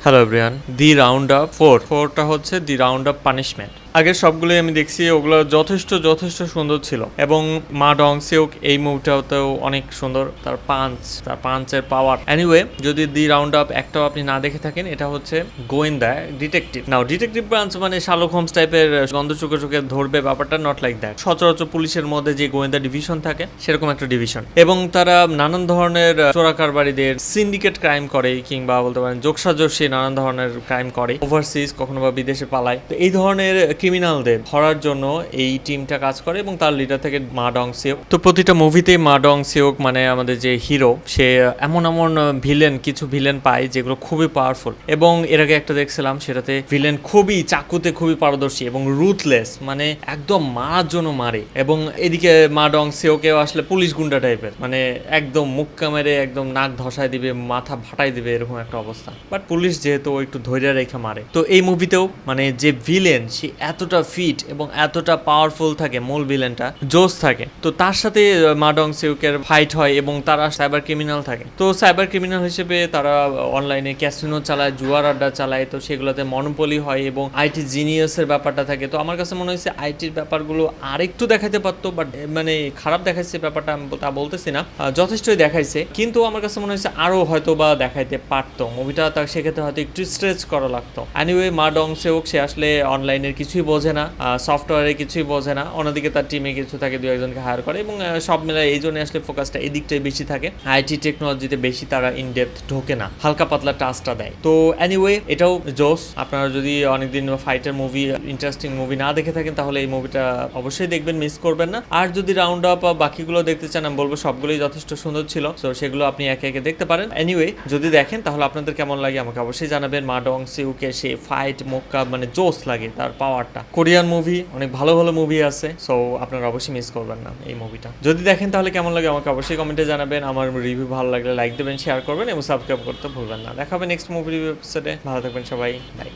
Hello everyone, দি round up ফোরটা হচ্ছে দি round up punishment. আগের সবগুলোই আমি দেখছি, ওগুলো যথেষ্ট সুন্দর ছিল এবং মা ডং সিওক এই মুভিটাতেও অনেক সুন্দর। তার পাঞ্চের পাওয়ার। এনিওয়ে, যদি দি রাউন্ড আপ একটাও আপনি না দেখে থাকেন, এটা হচ্ছে গোয়েন্দা ডিটেকটিভ। নাও ডিটেকটিভ ব্রাঞ্চ মানে শার্লক হোমস টাইপের গন্ধ চোখে ধরবে ব্যাপারটা, নট লাইক দ্যাট। সচরাচর পুলিশের মধ্যে যে গোয়েন্দা ডিভিশন থাকে সেরকম একটা ডিভিশন, এবং তারা নানান ধরনের চোরাকারবারিদের সিন্ডিকেট ক্রাইম করে, কিংবা বলতে পারেন যোগসাজস্যে নানান ধরনের ক্রাইম করে, ওভারসিজ কখনো বা বিদেশে পালায়। তো এই ধরনের ক্রিমিনালদের ধরার জন্য এই টিমটা কাজ করে এবং তার লিডার থেকে মা ডং সিওক। তো প্রতিটা মুভিতে মা ডং সিওক মানে আমাদের যে হিরো, সে এমন কিছু ভিলেন পায় যেগুলো খুবই পাওয়ারফুল। এবং এর আগে একটা দেখছিলাম, সেটাতে ভিলেন চাকুতে খুবই পারদর্শী এবং রুথলেস, মানে একদম মারার জন্য মারে। এবং এদিকে মা ডং সিওকেও আসলে পুলিশ গুন্ডা টাইপের, মানে একদম মুক্কা মেরে একদম নাক ধসায় দিবে, মাথা ফাটাই দিবে, এরকম একটা অবস্থা। বাট পুলিশ যেহেতু একটু ধৈর্য রেখে মারে। তো এই মুভিতেও মানে যে ভিলেন, সে এতটা ফিট এবং এতটা পাওয়ারফুল থাকে, মূল ভিলেনটা জোস থাকে। তো তার সাথে মা ডং সিউকের ফাইট হয় এবং তারা সাইবার ক্রিমিনাল থাকে। তো সাইবার ক্রিমিনাল হিসেবে তারা অনলাইনে ক্যাসিনো চালায়, জুয়ার আড্ডা চালায়। তো সেগুলোতে মনোপলি হয় এবং আইটি জিনিয়াসের ব্যাপারটা থাকে। তো আমার কাছে মনে হয়েছে আইটির ব্যাপারগুলো আরেকটু দেখাতে পারতো, বাট মানে খারাপ দেখাইছে ব্যাপারটা আমি তা বলতেছি না, যথেষ্টই দেখাইছে। কিন্তু আমার কাছে মনে হয়েছে আরো হয়তো বা দেখাইতে পারতো মুভিটা, তার সেক্ষেত্রে হয়তো একটু স্ট্রেচ করা লাগতো। এনিওয়ে, মা ডং সিওক সে আসলে অনলাইনের কিছুই বোঝে না, সফটওয়্যারের কিছুই বোঝে না। অন্যদিকে তার টিমে কিছু থাকে, দু একজনকে হায়ার করে এবং সব মিলে এই জন্য আসলে ফোকাসটা এদিকটাই বেশি থাকে। আইটি টেকনোলজিতে বেশি তারা ইনডেপথ ঢোকে না, হালকা পাতলা টাস্কটা দেয়। তো এনিওয়ে, এটাও জোস। আপনারা যদি অনেকদিন ফাইটার মুভি, ইন্টারেস্টিং মুভি না দেখে থাকেন, তাহলে এই মুভিটা অবশ্যই দেখবেন, মিস করবেন না। আর যদি রাউন্ড আপ বাকিগুলো দেখতে চান, আমি বলবো সবগুলোই যথেষ্ট সুন্দর ছিল। তো সেগুলো আপনি একে একে দেখতে পারেন। এনিওয়ে, যদি দেখেন তাহলে আপনাদের কেমন লাগে আমাকে অবশ্যই জানাবেন। মা ডং সিউকে সে ফাইট মোক্কা মানে জোস লাগে, তার পাওয়ারটা। কোরিয়ান মুভি, অনেক ভালো মুভি আছে, সো আপনারা অবশ্যই মিস করবেন না এই মুভিটা। যদি দেখেন তাহলে কেমন লাগে আমাকে অবশ্যই কমেন্টে জানাবেন। আমার রিভিউ ভালো লাগলে লাইক দেবেন, শেয়ার করবেন এবং সাবস্ক্রাইব করতে ভুলবেন না। দেখা হবে নেক্সট মুভি রিভিউ এপিসোডে। ভালো থাকবেন সবাই, বাই।